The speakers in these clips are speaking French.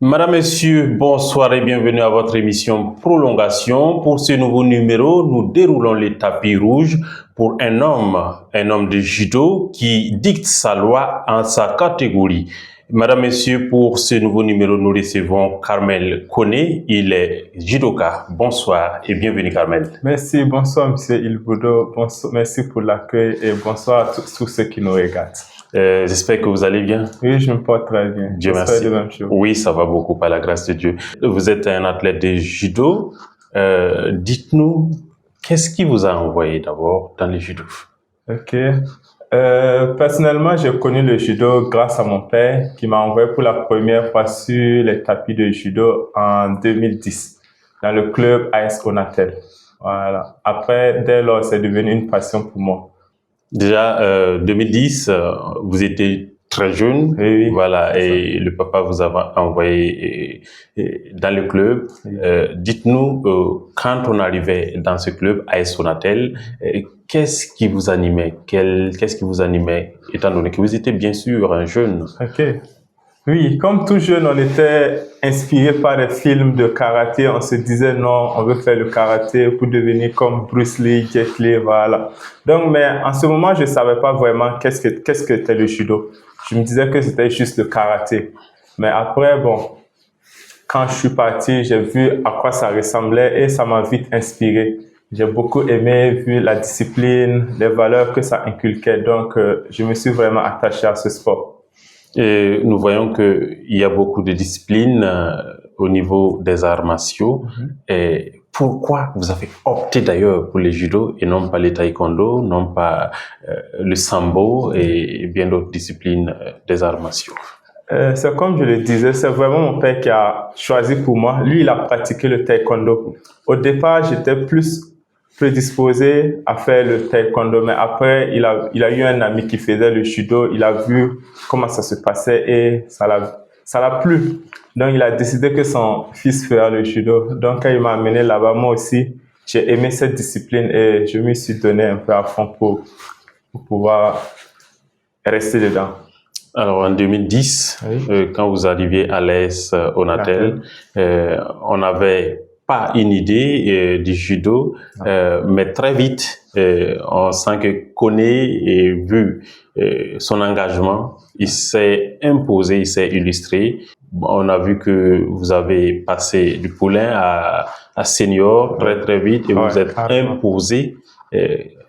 Madame, Messieurs, bonsoir et bienvenue à votre émission Prolongation. Pour ce nouveau numéro, nous déroulons les tapis rouges pour un homme de judo qui dicte sa loi en sa catégorie. Madame, Messieurs, pour ce nouveau numéro, nous recevons Carmel Koné. Il est judoka. Bonsoir et bienvenue, Carmel. Merci, bonsoir, Monsieur Ilboudo. Merci pour l'accueil et bonsoir à tous ceux qui nous regardent. J'espère que vous allez bien. Oui, je me porte très bien. Dieu merci. De même chose. Oui, ça va beaucoup par la grâce de Dieu. Vous êtes un athlète de judo. Dites-nous, qu'est-ce qui vous a envoyé d'abord dans le judo? Ok. Personnellement, j'ai connu le judo grâce à mon père qui m'a envoyé pour la première fois sur les tapis de judo en 2010 dans le club AS Onatel. Voilà. Après, dès lors, c'est devenu une passion pour moi. Déjà, 2010, vous étiez très jeune, oui, voilà, et le papa vous a envoyé dans le club. Oui. Dites-nous, quand on arrivait dans ce club AS Onatel, qu'est-ce qui vous animait, qu'est-ce qui vous animait, étant donné que vous étiez bien sûr un jeune? Ok. Oui, comme tout jeune, on était inspiré par des films de karaté. On se disait non, on veut faire le karaté pour devenir comme Bruce Lee, Jet Li, voilà. Donc, mais en ce moment, je savais pas vraiment qu'est-ce que était le judo. Je me disais que c'était juste le karaté. Mais après, bon, quand je suis parti, j'ai vu à quoi ça ressemblait et ça m'a vite inspiré. J'ai beaucoup aimé, vu la discipline, les valeurs que ça inculquait. Donc, je me suis vraiment attaché à ce sport. Et nous voyons qu'il y a beaucoup de disciplines au niveau des arts martiaux. Et pourquoi vous avez opté d'ailleurs pour le judo et non pas le taekwondo, non pas le sambo et bien d'autres disciplines des arts martiaux? C'est comme je le disais, c'est vraiment mon père qui a choisi pour moi. Lui, il a pratiqué le taekwondo. Au départ, j'étais plus prédisposé à faire le taekwondo, mais après, il a eu un ami qui faisait le judo, il a vu comment ça se passait et ça l'a plu. Donc, il a décidé que son fils ferait le judo. Donc, quand il m'a amené là-bas, moi aussi, j'ai aimé cette discipline et je me suis donné un peu à fond pour pouvoir rester dedans. Alors, en 2010, oui. Quand vous arriviez à l'AS Onatel, on n'avait pas une idée du judo, mais très vite, on sent que Koné, et vu son engagement, il s'est imposé, il s'est illustré. On a vu que vous avez passé du poulain à senior très vite et vous êtes imposé.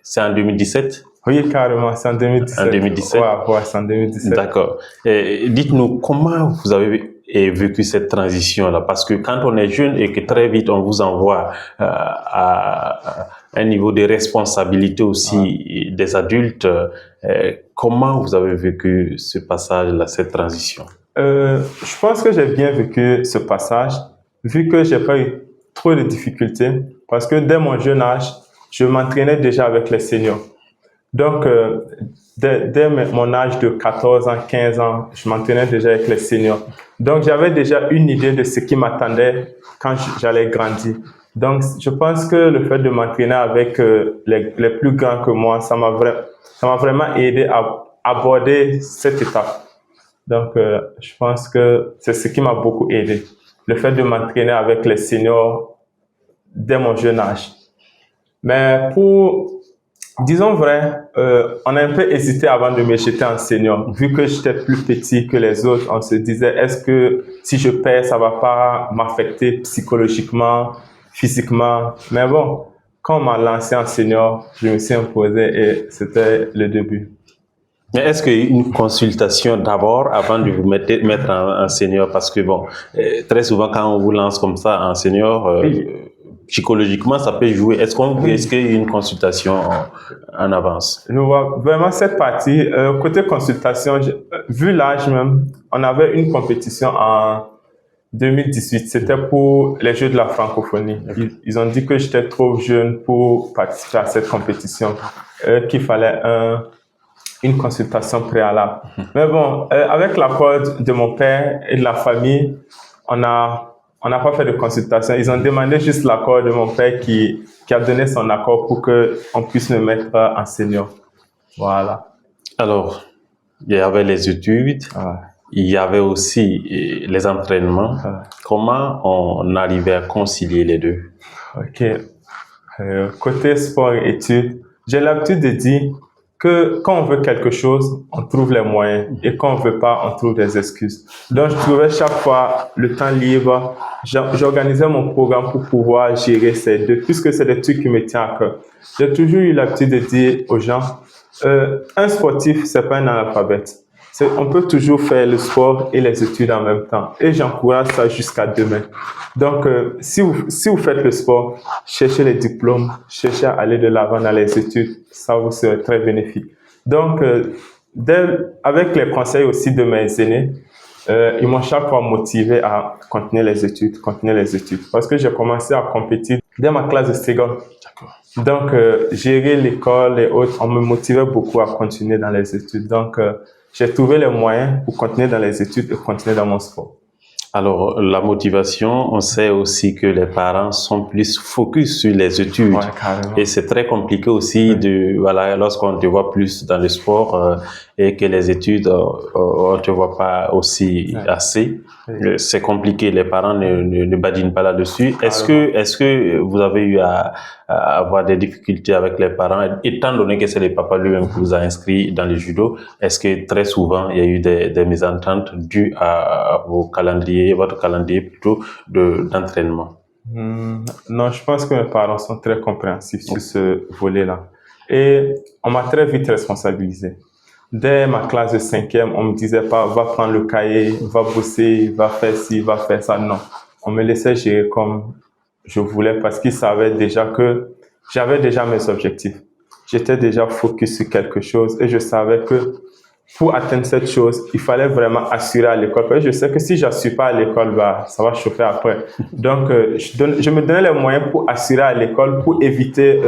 C'est en 2017? Oui, carrément, c'est en 2017. En 2017? Ouais, c'est en 2017. D'accord. Dites-nous, comment vous avez vécu cette transition-là? Parce que quand on est jeune et que très vite on vous envoie à un niveau de responsabilité aussi des adultes, comment vous avez vécu ce passage-là, cette transition? Je pense que j'ai bien vécu ce passage, vu que j'ai pas eu trop de difficultés, parce que dès mon jeune âge, je m'entraînais déjà avec les seniors. Donc, dès mon âge de 14 ans, 15 ans, je m'entraînais déjà avec les seniors. Donc, j'avais déjà une idée de ce qui m'attendait quand j'allais grandir. Donc, je pense que le fait de m'entraîner avec les plus grands que moi, ça m'a vraiment aidé à aborder cette étape. Donc, je pense que c'est ce qui m'a beaucoup aidé. Le fait de m'entraîner avec les seniors dès mon jeune âge. Mais disons vrai, on a un peu hésité avant de me jeter en senior. Vu que j'étais plus petit que les autres, on se disait, est-ce que si je perds, ça va pas m'affecter psychologiquement, physiquement? Mais bon, quand on m'a lancé en senior, je me suis imposé et c'était le début. Mais est-ce qu'il y a une consultation d'abord avant de vous mettre en senior? Parce que bon, très souvent quand on vous lance comme ça en senior, psychologiquement ça peut jouer. Est-ce qu'il y a une consultation en avance? Nous voyons vraiment cette partie. Côté consultation, vu l'âge même, on avait une compétition en 2018. C'était pour les Jeux de la francophonie. Ils ont dit que j'étais trop jeune pour participer à cette compétition, qu'il fallait une consultation préalable. Mais bon, avec l'accord de mon père et de la famille, on n'a pas fait de consultation. Ils ont demandé juste l'accord de mon père qui a donné son accord pour qu'on puisse me mettre en senior. Voilà. Alors, il y avait les études, il y avait aussi les entraînements. Comment on arrivait à concilier les deux? Ok. Côté sport et études, j'ai l'habitude de dire que quand on veut quelque chose, on trouve les moyens. Et quand on veut pas, on trouve des excuses. Donc, je trouvais chaque fois le temps libre. J'organisais mon programme pour pouvoir gérer ces deux, puisque c'est des trucs qui me tiennent à cœur. J'ai toujours eu l'habitude de dire aux gens, un sportif, c'est pas un analphabète. On peut toujours faire le sport et les études en même temps. Et j'encourage ça jusqu'à demain. Donc, si vous faites le sport, cherchez les diplômes, cherchez à aller de l'avant dans les études, ça vous serait très bénéfique. Donc, avec les conseils aussi de mes aînés, ils m'ont chaque fois motivé à continuer les études. Parce que j'ai commencé à compétir dès ma classe de seconde. Donc, gérer l'école et autres, on me motivait beaucoup à continuer dans les études. Donc, j'ai trouvé les moyens pour continuer dans les études et continuer dans mon sport. Alors, la motivation, on sait aussi que les parents sont plus focus sur les études. Ouais, carrément. Et c'est très compliqué aussi lorsqu'on te voit plus dans le sport et que les études, on te voit pas aussi assez. C'est compliqué. Les parents ne badinent pas là-dessus. Est-ce que vous avez eu à avoir des difficultés avec les parents, étant donné que c'est le papa lui-même qui vous a inscrit dans le judo? Est-ce que très souvent, il y a eu des mésententes dues à votre calendrier plutôt d'entraînement? Non, je pense que mes parents sont très compréhensifs sur ce volet-là. Et on m'a très vite responsabilisé. Dès ma classe de 5e, on me disait pas, va prendre le cahier, va bosser, va faire ci, va faire ça. Non. On me laissait gérer comme je voulais parce qu'ils savaient déjà que j'avais déjà mes objectifs. J'étais déjà focus sur quelque chose et je savais que pour atteindre cette chose, il fallait vraiment assurer à l'école. Parce que je sais que si j'assure pas à l'école, ça va chauffer après. Donc, je me donnais les moyens pour assurer à l'école, pour éviter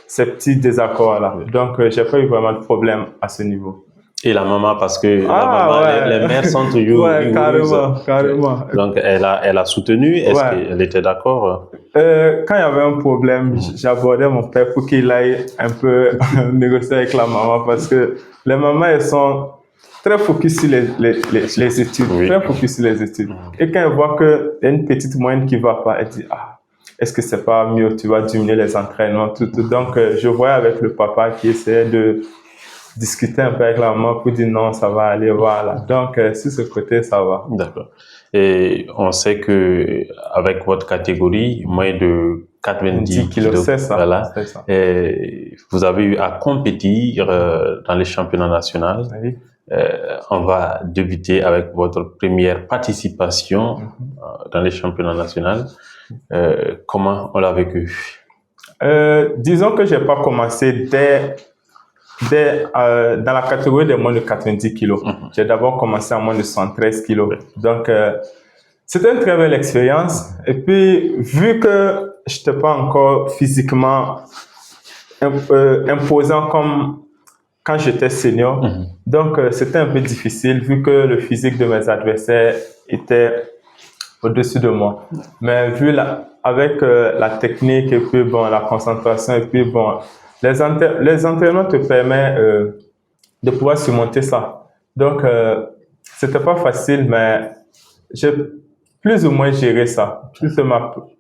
ces petits désaccords-là. Donc, j'ai pas eu vraiment de problème à ce niveau. Et la maman, parce que les mères sont toujours carrément. Donc, elle a soutenu. Est-ce qu'elle était d'accord? Quand il y avait un problème, j'abordais mon père pour qu'il aille un peu négocier avec la maman parce que les mamans, elles sont très focus sur les études. Très focus sur les études. Et quand elles voient qu'il y a une petite moyenne qui va pas, elles disent, est-ce que c'est pas mieux, tu vas diminuer les entraînements, tout. Donc, je voyais avec le papa qui essayait de discuter un peu avec la maman pour dire non, ça va aller, voilà. Donc, sur ce côté, ça va. D'accord. Et on sait que avec votre catégorie, moins de 90 kilos, c'est ça. Voilà, et vous avez eu à compétir dans les championnats nationaux. Oui. On va débuter avec votre première participation dans les championnats nationaux. Comment on l'a vécu? Disons que j'ai pas commencé dans la catégorie de moins de 90 kilos. J'ai d'abord commencé à moins de 113 kilos. Donc, c'était une très belle expérience. Et puis, vu que je n'étais pas encore physiquement imposant comme quand j'étais senior, donc c'était un peu difficile vu que le physique de mes adversaires était au-dessus de moi. Mais avec la technique et puis la concentration et puis les entraînements te permettent de pouvoir surmonter ça. Donc, c'était pas facile, mais j'ai plus ou moins géré ça.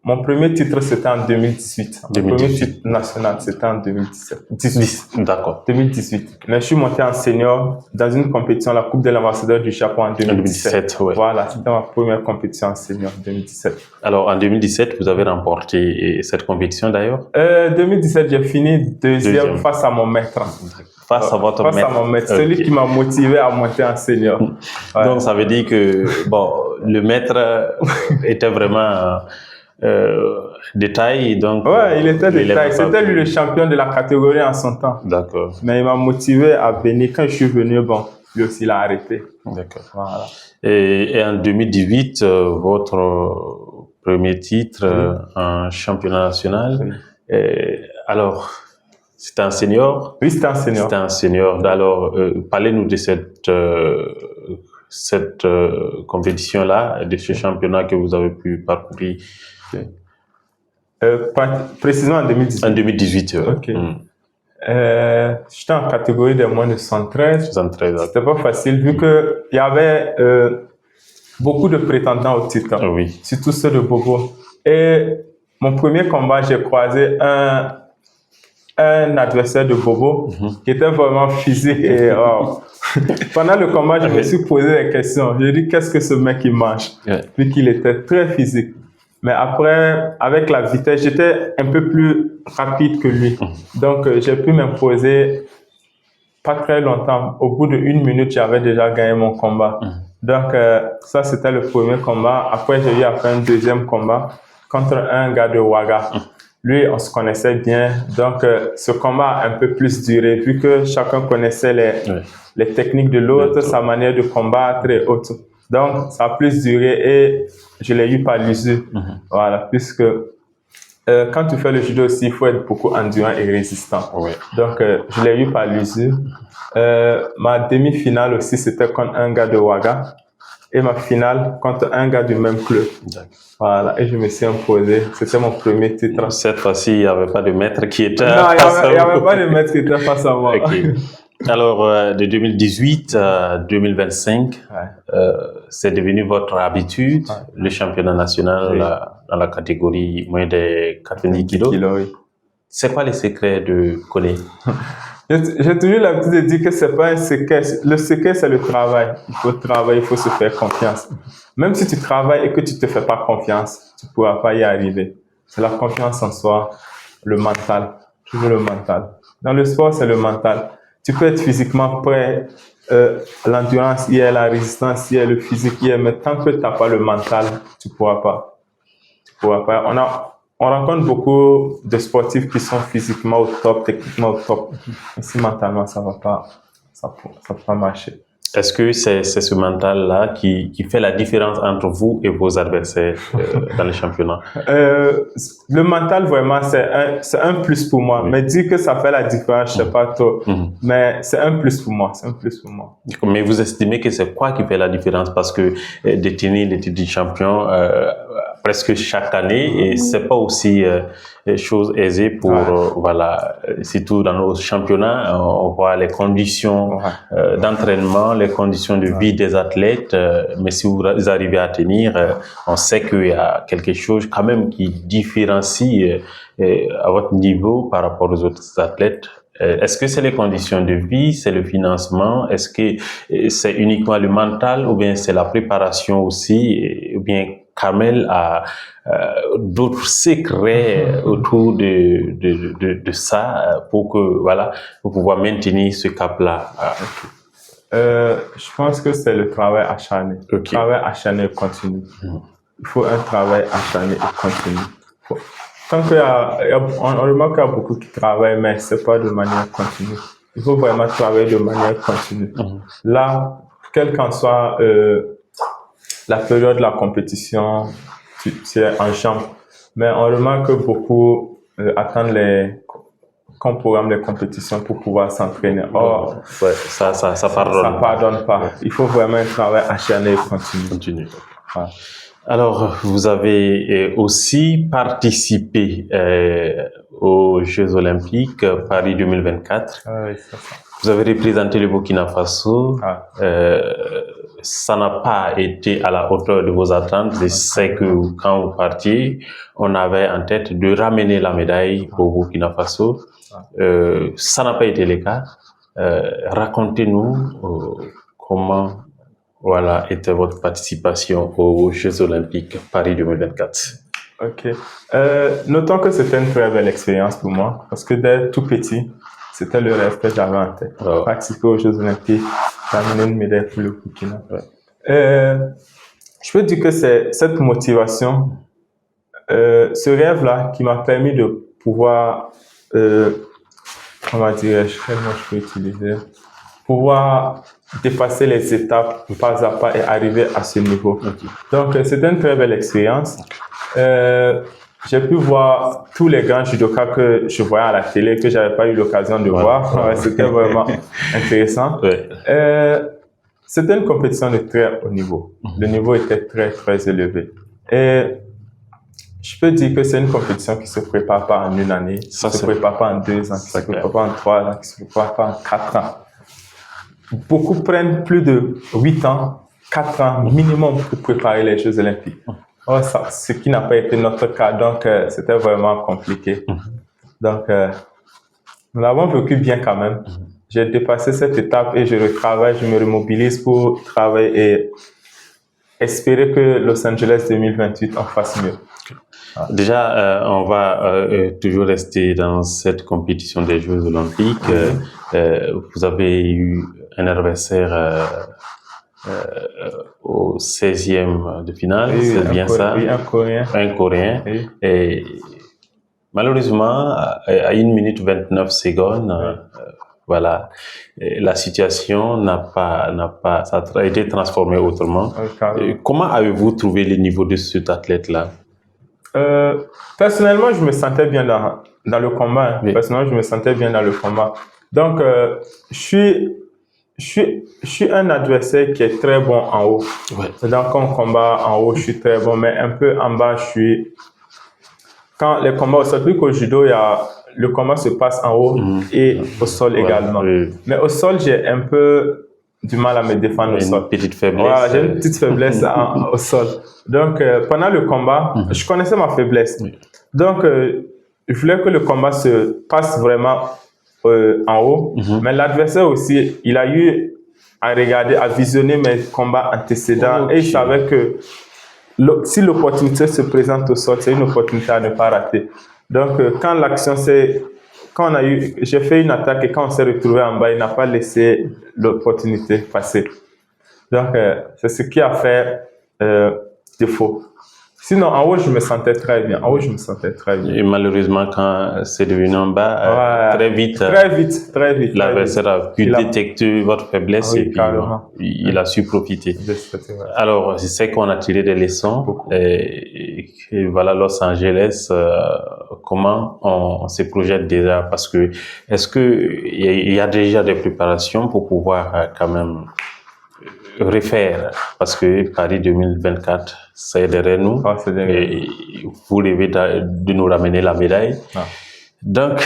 Mon premier titre, c'était en 2018. Mon premier titre national, c'était en 2017. D'accord. 2018. Mais je suis monté en senior dans une compétition, la Coupe de l'ambassadeur du Japon en 2017. Voilà, c'était ma première compétition en senior, 2017. Alors, en 2017, vous avez remporté cette compétition d'ailleurs? 2017, j'ai fini deuxième face à mon maître. Face à votre maître. Face à mon maître, celui qui m'a motivé à monter en senior. Donc, ça veut dire que le maître était vraiment de taille. Donc, il était de taille. C'était lui le champion de la catégorie en son temps. D'accord. Mais il m'a motivé à venir. Quand je suis venu, lui aussi, il a arrêté. D'accord. Voilà. Et en 2018, votre premier titre en championnat national. Alors, c'était un senior? Oui, c'était un senior. C'était un senior. Alors, parlez-nous de cette compétition-là, de ce championnat que vous avez pu parcourir. Précisément en 2018. En 2018, Ok. J'étais en catégorie des moins de 113. 73, C'était pas facile vu que il y avait beaucoup de prétendants au titre, oui. surtout ceux de Bobo. Et mon premier combat, j'ai croisé un adversaire de Bobo qui était vraiment physique et pendant le combat, je me suis posé des questions. J'ai dit qu'est-ce que ce mec il mange, vu qu'il était très physique. Mais après, avec la vitesse, j'étais un peu plus rapide que lui. Donc, j'ai pu m'imposer pas très longtemps. Au bout d'1 minute, j'avais déjà gagné mon combat. Donc, ça, c'était le premier combat. Après, j'ai eu à faire un deuxième combat contre un gars de Ouaga. Lui, on se connaissait bien. Donc, ce combat a un peu plus duré, vu que chacun connaissait les techniques de l'autre, sa manière de combattre et autres. Donc, ça a plus duré et je l'ai eu par l'usure. Voilà, puisque quand tu fais le judo aussi, il faut être beaucoup endurant et résistant. Donc, je l'ai eu par l'usure. Ma demi-finale aussi, c'était contre un gars de Ouaga. Et ma finale contre un gars du même club. Voilà, et je me suis imposé. C'était mon premier titre. Cette fois-ci, il n'y avait pas de maître qui était face à moi. Non, il n'y avait pas de maître qui était face à moi. Okay. Alors, de 2018 à 2025, c'est devenu votre habitude, le championnat national dans la catégorie moins de 90 kilos. Oui. C'est quoi les secrets de Koné? J'ai toujours l'habitude de dire que c'est pas un secret. Le secret, c'est le travail. Il faut travailler, il faut se faire confiance. Même si tu travailles et que tu te fais pas confiance, tu pourras pas y arriver. C'est la confiance en soi, le mental. Toujours le mental. Dans le sport, c'est le mental. Tu peux être physiquement prêt, l'endurance y est, la résistance y est, le physique y est, mais tant que tu n'as pas le mental, tu pourras pas. Tu pourras pas. On rencontre beaucoup de sportifs qui sont physiquement au top, techniquement au top. Mais si mentalement, ça va pas marcher. Est-ce que c'est ce mental-là qui fait la différence entre vous et vos adversaires dans les championnats? Le mental, vraiment, c'est un plus pour moi. Mais dire que ça fait la différence, je sais pas trop. Mais c'est un plus pour moi. C'est un plus pour moi. Mais vous estimez que c'est quoi qui fait la différence? Parce que détenir le titre de champion presque chaque année, et c'est pas aussi chose aisée pour voilà, surtout dans nos championnats, on voit les conditions d'entraînement, les conditions de vie des athlètes, mais si vous arrivez à tenir, on sait qu'il y a quelque chose quand même qui différencie à votre niveau par rapport aux autres athlètes. Est-ce que c'est les conditions de vie, c'est le financement, est-ce que c'est uniquement le mental ou bien c'est la préparation aussi, ou bien Kamel a d'autres secrets autour de ça pour que voilà, pour pouvoir maintenir ce cap-là? Je pense que c'est le travail acharné. Le travail acharné continu. Il faut un travail acharné et continu. Tant on remarque qu'il y a beaucoup qui travaillent, mais c'est pas de manière continue. Il faut vraiment travailler de manière continue. Là, quelle qu'en soit la période de la compétition, tu es en chambre. Mais on remarque que beaucoup attendent qu'on programme les compétitions pour pouvoir s'entraîner. Or, ça pardonne. Ça pardonne pas. Il faut vraiment un travail acharné et continu. Alors, vous avez aussi participé aux Jeux Olympiques Paris 2024. Oui, c'est ça. Vous avez représenté le Burkina Faso. Ça n'a pas été à la hauteur de vos attentes. Je sais que quand vous partiez, on avait en tête de ramener la médaille au Burkina Faso. Ça n'a pas été le cas. Racontez-nous comment était votre participation aux Jeux Olympiques Paris 2024. Ok. Notons que c'était une très belle expérience pour moi parce que dès tout petit, c'était le rêve que j'avais en tête. Participer aux Jeux Olympiques, ramener une médaille pour le Burkina. Je peux dire que c'est cette motivation, ce rêve-là qui m'a permis de pouvoir, comment dirais-je, quel mot je peux utiliser, pouvoir dépasser les étapes pas à pas et arriver à ce niveau. Donc, c'était une très belle expérience. J'ai pu voir tous les grands judokas que je voyais à la télé, que j'avais pas eu l'occasion de voir. C'était vraiment intéressant. C'était une compétition de très haut niveau. Le niveau était très, très élevé. Et Je peux dire que c'est une compétition qui se prépare pas en une année, qui se prépare pas en 2 ans, qui se prépare pas en 3 ans, qui se prépare pas en 4 ans. Beaucoup prennent plus de 8 ans, 4 ans minimum pour préparer les Jeux Olympiques. Ce qui n'a pas été notre cas, donc c'était vraiment compliqué. Donc, nous l'avons vécu bien quand même. J'ai dépassé cette étape et je retravaille, je me remobilise pour travailler et espérer que Los Angeles 2028 en fasse mieux. Déjà, on va toujours rester dans cette compétition des Jeux Olympiques. Vous avez eu un adversaire au 16e de finale, c'est bien ça? Oui, un Coréen. Un Coréen. Oui. Et malheureusement, à 1 minute 29 secondes, voilà, la situation ça a été transformé autrement. Comment avez-vous trouvé le niveau de cet athlète-là? Personnellement, je me sentais bien dans le combat. Oui. Personnellement, je me sentais bien dans le combat. Donc, je suis un adversaire qui est très bon en haut. Ouais. Donc, quand on combat en haut, je suis très bon, mais un peu en bas, quand les combats au sol, plus qu'au judo, le combat se passe en haut et au sol également. Oui. Mais au sol, j'ai un peu du mal à me défendre au sol. Une petite faiblesse. Voilà, j'ai une petite faiblesse au sol. Donc, pendant le combat, je connaissais ma faiblesse. Oui. Donc, je voulais que le combat se passe vraiment en haut. Mais l'adversaire aussi, il a eu à regarder, à visionner mes combats antécédents. Et il savait que si l'opportunité se présente au sol, c'est une opportunité à ne pas rater. Donc, quand j'ai fait une attaque et quand on s'est retrouvé en bas, il n'a pas laissé l'opportunité passer. Donc, c'est ce qui a fait défaut. Sinon, en haut, je me sentais très bien. Et malheureusement, quand c'est devenu en bas, très vite, l'adversaire a pu détecter votre faiblesse et puis il a su profiter. Alors, je sais qu'on a tiré des leçons. Et voilà, Los Angeles, comment on se projette déjà? Parce que, est-ce qu'il y a déjà des préparations pour pouvoir quand même refaire, parce que Paris 2024, c'est derrière nous, et vous rêvez de nous ramener la médaille. Donc,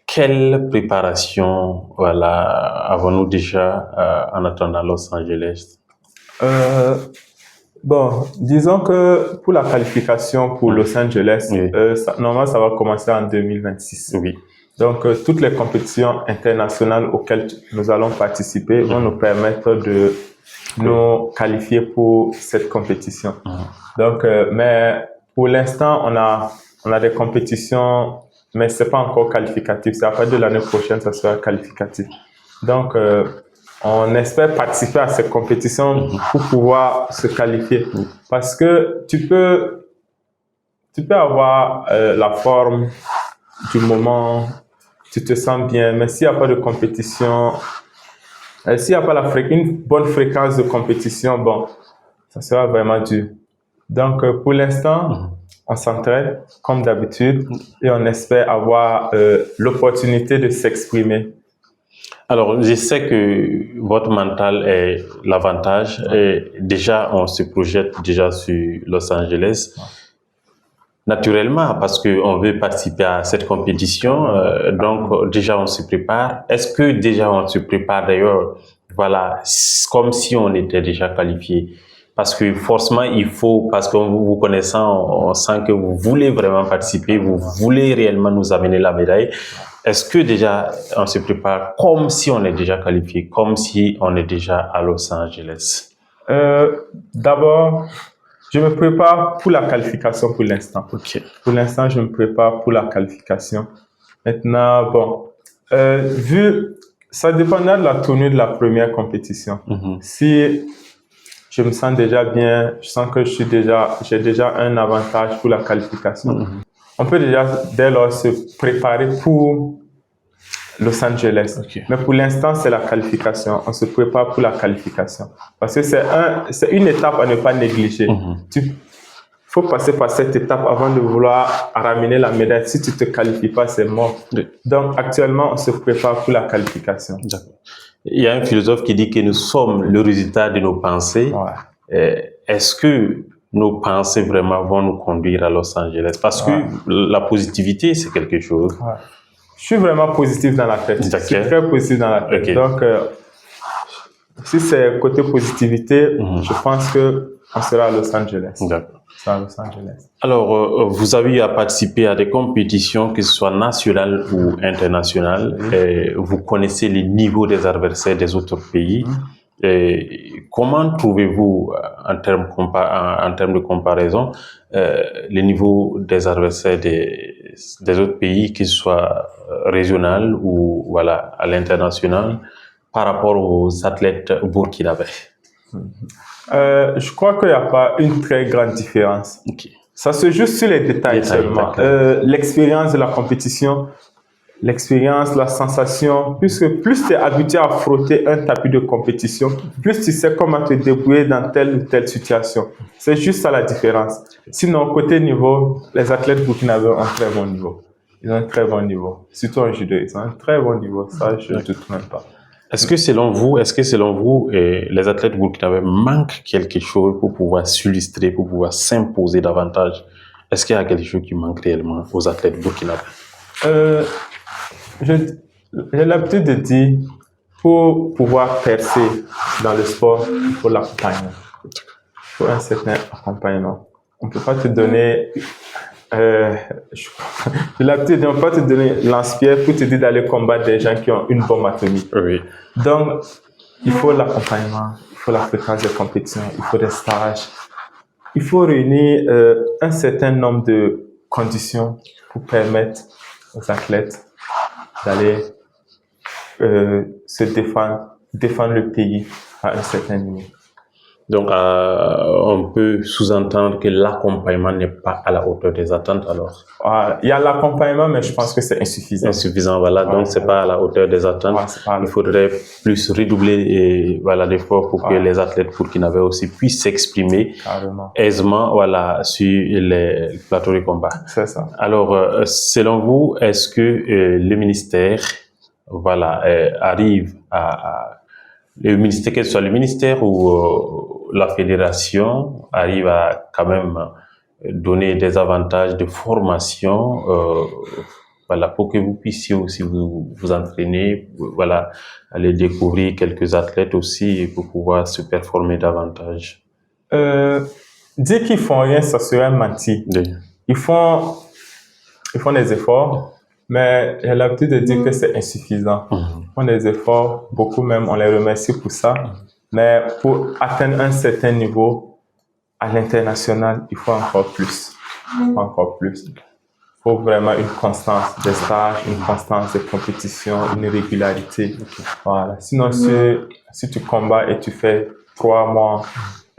quelle préparation avons-nous déjà en attendant Los Angeles? Bon, disons que pour la qualification pour Los Angeles, normalement ça va commencer en 2026. Oui. Donc, toutes les compétitions internationales auxquelles nous allons participer vont nous permettre de nous qualifier pour cette compétition. Donc, mais pour l'instant, on a des compétitions, mais c'est pas encore qualificatif. C'est à partir de l'année prochaine, ça sera qualificatif. Donc, on espère participer à ces compétitions pour pouvoir se qualifier. Parce que tu peux avoir la forme du moment, tu te sens bien, mais s'il n'y a pas de compétition, s'il n'y a pas une bonne fréquence de compétition, bon, ça sera vraiment dur. Donc, pour l'instant, on s'entraîne comme d'habitude et on espère avoir l'opportunité de s'exprimer. Alors, je sais que votre mental est l'avantage et déjà, on se projette déjà sur Los Angeles. Naturellement, parce qu'on veut participer à cette compétition, donc déjà on se prépare. Est-ce que déjà on se prépare d'ailleurs, voilà, comme si on était déjà qualifié? Parce que forcément il faut, parce que vous connaissant, on sent que vous voulez vraiment participer, vous voulez réellement nous amener la médaille. Est-ce que déjà on se prépare comme si on est déjà qualifié, comme si on est déjà à Los Angeles? D'abord, je me prépare pour la qualification pour l'instant. Pour l'instant, je me prépare pour la qualification. Maintenant, bon, ça dépendra de la tenue de la première compétition. Si je me sens déjà bien, je sens que j'ai déjà un avantage pour la qualification. On peut déjà dès lors se préparer pour Los Angeles. Mais pour l'instant, c'est la qualification. On se prépare pour la qualification. Parce que c'est une étape à ne pas négliger. Il faut passer par cette étape avant de vouloir ramener la médaille. Si tu ne te qualifies pas, c'est mort. Donc, actuellement, on se prépare pour la qualification. Il y a un philosophe qui dit que nous sommes le résultat de nos pensées. Est-ce que nos pensées vraiment vont nous conduire à Los Angeles? Parce que la positivité, c'est quelque chose. Ouais. Je suis vraiment positif dans la tête. Je suis très positif dans la tête. Donc, si c'est côté positivité, je pense que on sera à Los Angeles. D'accord. À Los Angeles. Alors, vous avez eu à participer à des compétitions, que ce soit nationales ou internationales. Et vous connaissez les niveaux des adversaires des autres pays. Et comment trouvez-vous, en termes de comparaison, les niveaux des adversaires des autres pays, que ce soit régional ou voilà, à l'international, par rapport aux athlètes burkinabés? Je crois qu'il n'y a pas une très grande différence. Ça se joue sur les détails seulement. L'expérience de la compétition, l'expérience, la sensation, puisque plus tu es habitué à frotter un tapis de compétition, plus tu sais comment te débrouiller dans telle ou telle situation. C'est juste ça la différence. Sinon, côté niveau, les athlètes burkinabés ont un très bon niveau. Ils ont un très bon niveau. Surtout en judo, ils ont un très bon niveau. Ça, je ne doute même pas. Est-ce que selon vous, les athlètes burkinabés manquent quelque chose pour pouvoir s'illustrer, pour pouvoir s'imposer davantage? Est-ce qu'il y a quelque chose qui manque réellement aux athlètes burkinabés? J'ai l'habitude de dire, pour pouvoir percer dans le sport, il faut l'accompagnement. Il faut un certain accompagnement. On ne peut pas te donner... j'ai l'habitude de ne pas te donner lance-pierre pour te dire d'aller combattre des gens qui ont une bombe atomique. Oui. Donc, il faut l'accompagnement, il faut la fréquence de compétition, il faut des stages. Il faut réunir un certain nombre de conditions pour permettre aux athlètes d'aller se défendre le pays à un certain niveau. Donc, on peut sous-entendre que l'accompagnement n'est pas à la hauteur des attentes alors? Il y a l'accompagnement, mais je pense que c'est insuffisant. Insuffisant, voilà. Donc, c'est pas à la hauteur des attentes. Il faudrait plus redoubler d'efforts pour que les athlètes burkinabés aussi puissent s'exprimer aisément sur les plateaux de combat. C'est ça. Alors, selon vous, est-ce que le ministère arrive le ministère, que ce soit le ministère ou la fédération, arrive à quand même donner des avantages de formation pour que vous puissiez aussi vous entraîner, aller découvrir quelques athlètes aussi pour pouvoir se performer davantage? Dire qu'ils font rien, ça serait mentir. Oui. Ils font des efforts, mais j'ai l'habitude de dire que c'est insuffisant. Ils font des efforts, beaucoup même, on les remercie pour ça. Mais pour atteindre un certain niveau à l'international, il faut encore plus. Encore plus. Il faut vraiment une constance des stages, une constance de compétition, une régularité. Voilà. Sinon, si tu combats et tu fais 3 mois,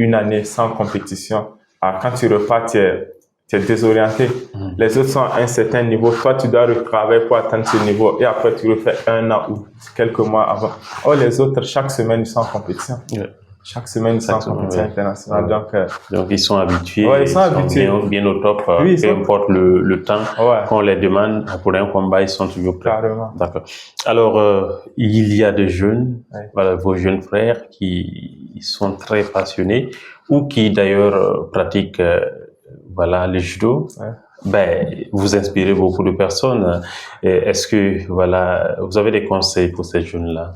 1 année sans compétition, quand tu repars, tu es désorienté. Les autres sont à un certain niveau. Toi, tu dois retravailler pour atteindre ce niveau. Et après, tu refais 1 an ou quelques mois avant. Or, les autres, chaque semaine, ils sont en compétition. Yeah. Chaque semaine, ils sont en compétition internationale. Donc, ils sont habitués. Ils sont habitués. Bien au top. Peu importe le temps qu'on les demande pour un combat, ils sont toujours prêts. Carrément. D'accord. Alors, il y a des jeunes, vos jeunes frères qui sont très passionnés ou qui d'ailleurs pratiquent le judo. Vous inspirez beaucoup de personnes. Est-ce que vous avez des conseils pour ces jeunes-là?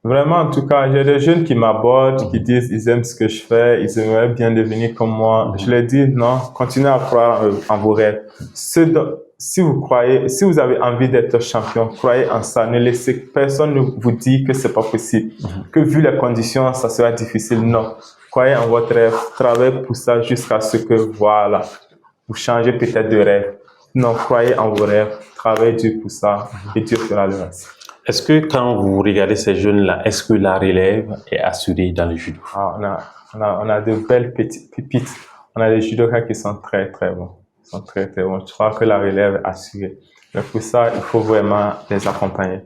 Vraiment, en tout cas, j'ai des jeunes qui m'abordent, qui disent ils aiment ce que je fais, ils aimeraient bien devenir comme moi. Je leur dis non, continuez à croire en vos rêves. Si vous avez envie d'être champion, croyez en ça. Ne laissez personne ne vous dire que c'est pas possible, que vu les conditions, ça sera difficile. Non, croyez en votre rêve, travaillez pour ça jusqu'à ce que vous changez peut-être de rêve. Non, croyez en vos rêves, travaillez dur pour ça et Dieu fera le reste. Est-ce que quand vous regardez ces jeunes-là, est-ce que la relève est assurée dans le judo? On a de belles petites pépites. On a des judokas qui sont très, très bons. Ils sont très, très bons. Je crois que la relève est assurée. Mais pour ça, il faut vraiment les accompagner.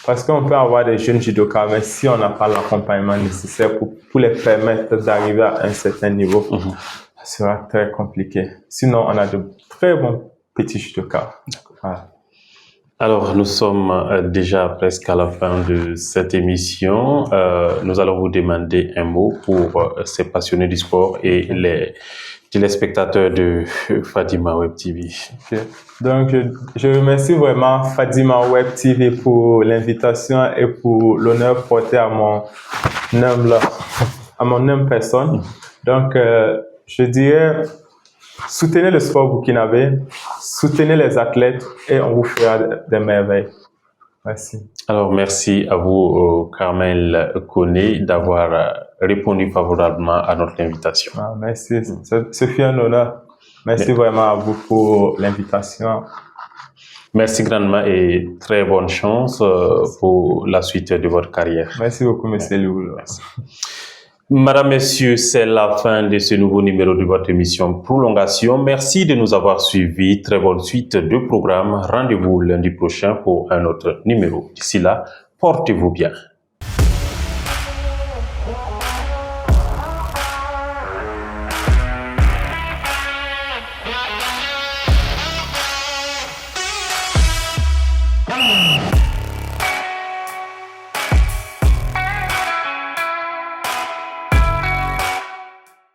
Parce qu'on peut avoir des jeunes judokas, mais si on n'a pas l'accompagnement nécessaire pour les permettre d'arriver à un certain niveau, ça sera très compliqué. Sinon, on a de très bons petits judokas. Voilà. Alors, nous sommes déjà presque à la fin de cette émission. Nous allons vous demander un mot pour ces passionnés du sport et les téléspectateurs de Fadima Web TV. Okay. Donc, je remercie vraiment Fadima Web TV pour l'invitation et pour l'honneur porté à mon humble personne. Donc, je dirais, soutenez le sport burkinabé, soutenez les athlètes et on vous fera des merveilles. Merci. Alors, merci à vous, Carmel Koné, d'avoir répondu favorablement à notre invitation. Ah, merci, ce fut un honneur. Merci vraiment à vous pour l'invitation. Merci grandement et très bonne chance pour la suite de votre carrière. Merci beaucoup, monsieur Loul. Madame, Messieurs, c'est la fin de ce nouveau numéro de votre émission Prolongation. Merci de nous avoir suivis. Très bonne suite de programme. Rendez-vous lundi prochain pour un autre numéro. D'ici là, portez-vous bien.